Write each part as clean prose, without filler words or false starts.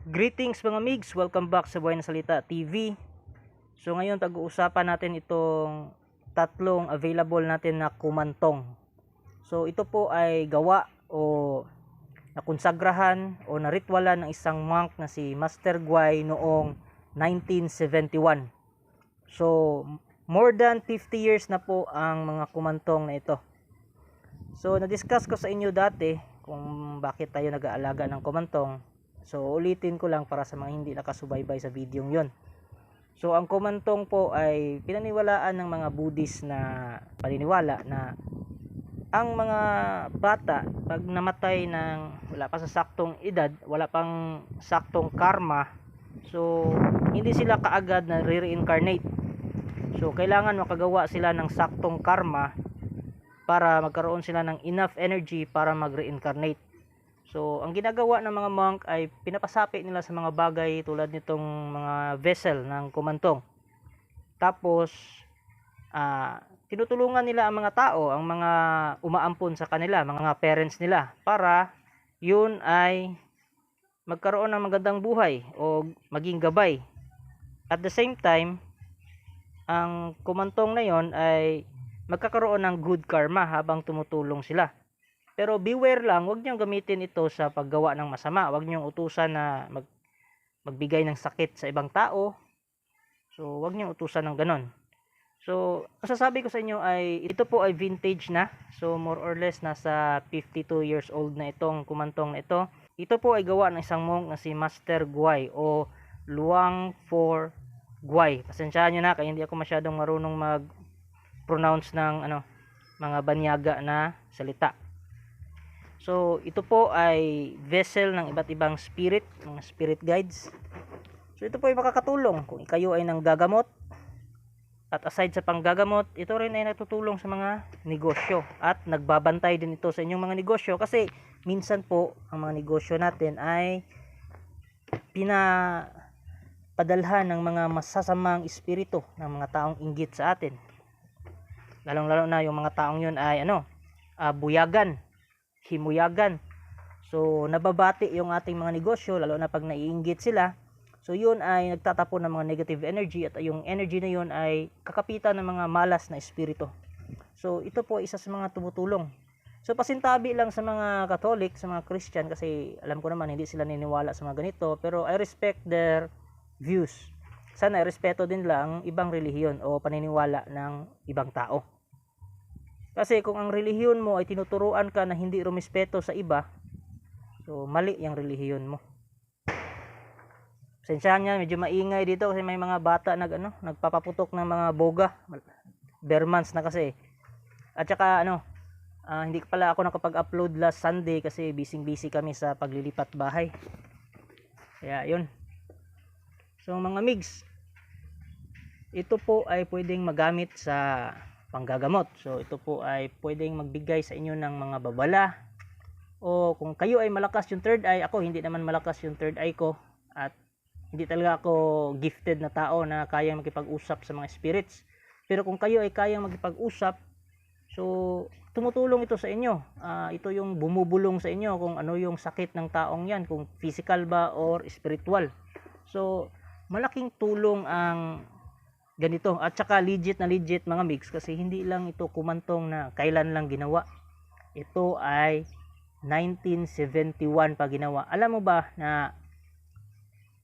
Greetings mga migs, welcome back sa Buhay na Salita TV. So ngayon pag-uusapan natin itong tatlong available natin na kumantong. So ito po ay gawa o nakonsagrahan o naritwalan ng isang monk na si Master Guy noong 1971. So more than 50 years na po ang mga kumantong na ito. So na-discuss ko sa inyo dati kung bakit tayo nag-aalaga ng kumantong. So ulitin ko lang para sa mga hindi nakasubaybay sa video yon. So ang kumantong po ay pinaniwalaan ng mga Buddhist na paniniwala na ang mga bata pag namatay ng wala pa sa saktong edad, wala pang saktong karma, so hindi sila kaagad na re-reincarnate. So kailangan makagawa sila ng saktong karma para magkaroon sila ng enough energy para mag-reincarnate. So, ang ginagawa ng mga monk ay pinapasapi nila sa mga bagay tulad nitong mga vessel ng kumantong. Tapos, tinutulungan nila ang mga tao, ang mga umaampon sa kanila, mga parents nila, para yun ay magkaroon ng magandang buhay o maging gabay. At the same time, ang kumantong na yon ay magkakaroon ng good karma habang tumutulong sila. Pero beware lang, huwag niyong gamitin ito sa paggawa ng masama. Huwag niyong utusan na magbigay ng sakit sa ibang tao. So, huwag niyong utusan ng ganon. So, masasabi ko sa inyo ay ito po ay vintage na. So, more or less nasa 52 years old na itong kumantong na ito. Ito po ay gawa ng isang monk na si Master Guy o Luang For Guy. Pasensyahan niyo na kaya hindi ako masyadong marunong mag-pronounce ng mga banyaga na salita. So, ito po ay vessel ng iba't ibang spirit, mga spirit guides. So, ito po ay makakatulong kung kayo ay nanggagamot. At aside sa panggagamot, ito rin ay natutulong sa mga negosyo. At nagbabantay din ito sa inyong mga negosyo. Kasi minsan po, ang mga negosyo natin ay pinapadalhan ng mga masasamang espiritu ng mga taong inggit sa atin. Lalong-lalo na yung mga taong yun ay buyagan, himuyagan. So nababati yung ating mga negosyo lalo na pag naiinggit sila. So yun ay nagtatapon ng mga negative energy at yung energy na yun ay kakapitan ng mga malas na espiritu. So ito po isa sa mga tumutulong. So pasintabi lang sa mga Catholic, sa mga Christian kasi alam ko naman hindi sila niniwala sa mga ganito, pero I respect their views. Sana irespeto din lang ibang relihiyon o paniniwala ng ibang tao. Kasi kung ang relihiyon mo ay tinuturuan ka na hindi rumispeto sa iba, so mali yung relihiyon mo. Pasensyahan niya, medyo maingay dito kasi may mga bata nagpapaputok ng mga boga. Bermans na kasi. At saka hindi pala ako nakapag-upload last Sunday kasi busy kami sa paglilipat bahay. Kaya yun. So mga migs, ito po ay pwedeng magamit sa panggagamot. So ito po ay pwedeng magbigay sa inyo ng mga babala. O kung kayo ay malakas yung third eye, ako hindi naman malakas yung third eye ko. At hindi talaga ako gifted na tao na kayang makipag-usap sa mga spirits. Pero kung kayo ay kayang makipag-usap, so tumutulong ito sa inyo. Ito yung bumubulong sa inyo kung ano yung sakit ng taong yan. Kung physical ba or spiritual. So malaking tulong ang ganito. At saka legit mga mix kasi hindi lang ito kumantong na kailan lang ginawa. Ito ay 1971 pa ginawa. Alam mo ba na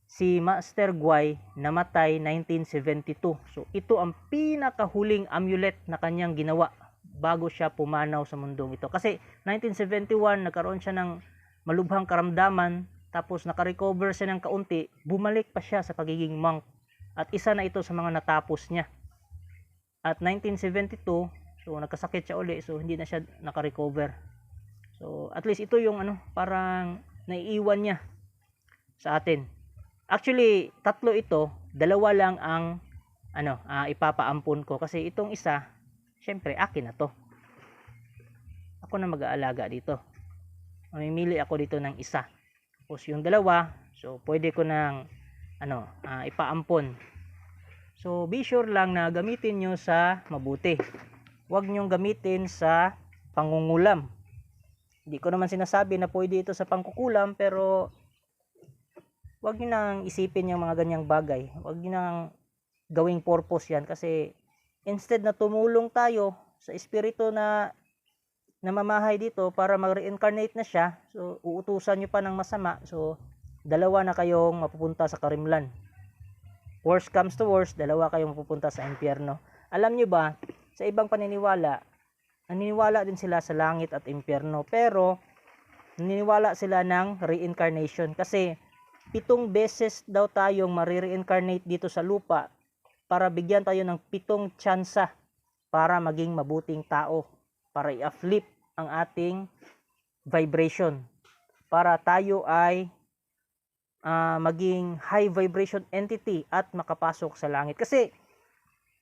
si Master Guy namatay 1972. So ito ang pinakahuling amulet na kanyang ginawa bago siya pumanaw sa mundong ito. Kasi 1971 nagkaroon siya ng malubhang karamdaman, tapos naka-recover siya ng kaunti, bumalik pa siya sa pagiging monk. At isa na ito sa mga natapos niya. At 1972, so nagkasakit siya uli, so hindi na siya naka-recover. So at least ito yung parang naiiwan niya sa atin. Actually, tatlo ito, dalawa lang ang ipapaampon ko kasi itong isa, syempre akin na to. Ako na mag-aalaga dito. Mamimili ako dito ng isa. Tapos yung dalawa, so pwede ko nang ipaampon. So be sure lang na gamitin nyo sa mabuti. Huwag nyong gamitin sa pangungulam. Hindi ko naman sinasabi na pwede ito sa pangkukulam, pero Huwag niyo nang isipin yung mga ganyang bagay. Huwag niyo nang gawing purpose yan, kasi instead na tumulong tayo sa espiritu na namamahay dito para mag-reincarnate na siya, so uutusan nyo pa ng masama, so dalawa na kayong mapupunta sa karimlan. Worst comes to worst, dalawa kayong mapupunta sa impyerno. Alam nyo ba, sa ibang paniniwala, naniniwala din sila sa langit at impyerno, pero naniniwala sila ng reincarnation, kasi 7 beses daw tayong mare-reincarnate dito sa lupa para bigyan tayo ng 7 tsansa para maging mabuting tao, para i-uplift ang ating vibration, para tayo ay maging high vibration entity at makapasok sa langit. Kasi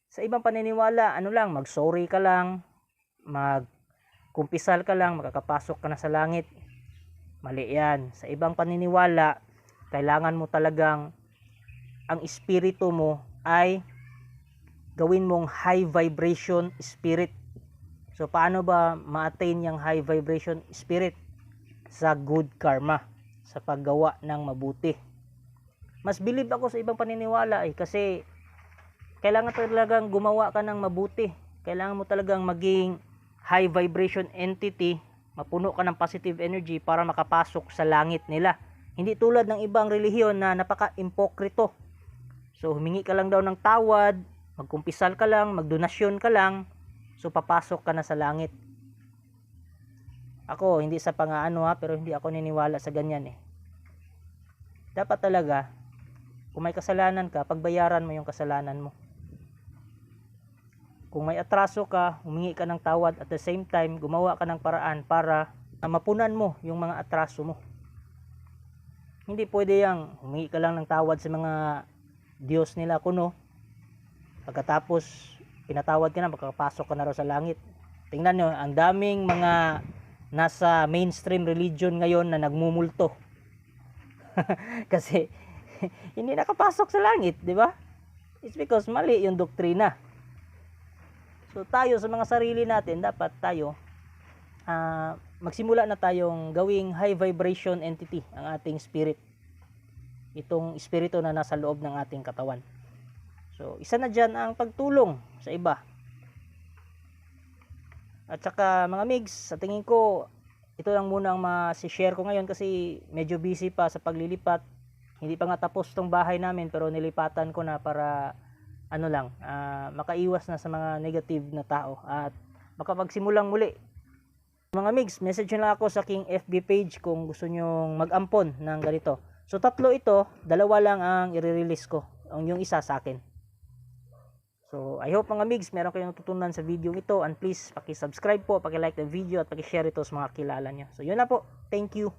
sa ibang paniniwala, ano lang, mag-sorry ka lang, magkumpisal ka lang, makakapasok ka na sa langit. Mali yan. Sa ibang paniniwala, kailangan mo talagang ang espiritu mo ay gawin mong high vibration spirit. So paano ba ma-attain yung high vibration spirit? Sa good karma, sa paggawa ng mabuti. Mas believe ako sa ibang paniniwala kasi kailangan talagang gumawa ka ng mabuti. Kailangan mo talagang maging high vibration entity, mapuno ka ng positive energy para makapasok sa langit nila. Hindi tulad ng ibang relihiyon na napaka-impokrito. So humingi ka lang daw ng tawad, magkumpisal ka lang, magdonasyon ka lang, so papasok ka na sa langit. Ako, hindi sa pangaano pero hindi ako niniwala sa ganyan Dapat talaga, kung may kasalanan ka, pagbayaran mo yung kasalanan mo. Kung may atraso ka, humingi ka ng tawad, at the same time, gumawa ka ng paraan para mapunan mo yung mga atraso mo. Hindi pwede yang humingi ka lang ng tawad sa mga Diyos nila kuno, pagkatapos pinatawad ka na, makakapasok ka na raw sa langit. Tingnan nyo, ang daming mga nasa mainstream religion ngayon na nagmumulto kasi hindi nakapasok sa langit, di ba? It's because mali yung doktrina. So tayo sa mga sarili natin, dapat tayo magsimula na tayong gawing high vibration entity ang ating spirit, itong espiritu na nasa loob ng ating katawan. So isa na dyan ang pagtulong sa iba. At saka mga migs, sa tingin ko ito lang muna ang ma-share ko ngayon kasi medyo busy pa sa paglilipat. Hindi pa nga tapos tong bahay namin, pero nilipatan ko na para makaiwas na sa mga negative na tao at makapagsimulang muli. Mga migs, message nyo lang ako sa aking FB page kung gusto nyong mag-ampon ng ganito. So 3 ito, 2 lang ang i-release ko, yung isa sa akin. So I hope mga migs, meron kayong natutunan sa video ito, and please paki-subscribe po, paki-like the video at paki-share ito sa mga kilala nyo. So yun na po, thank you.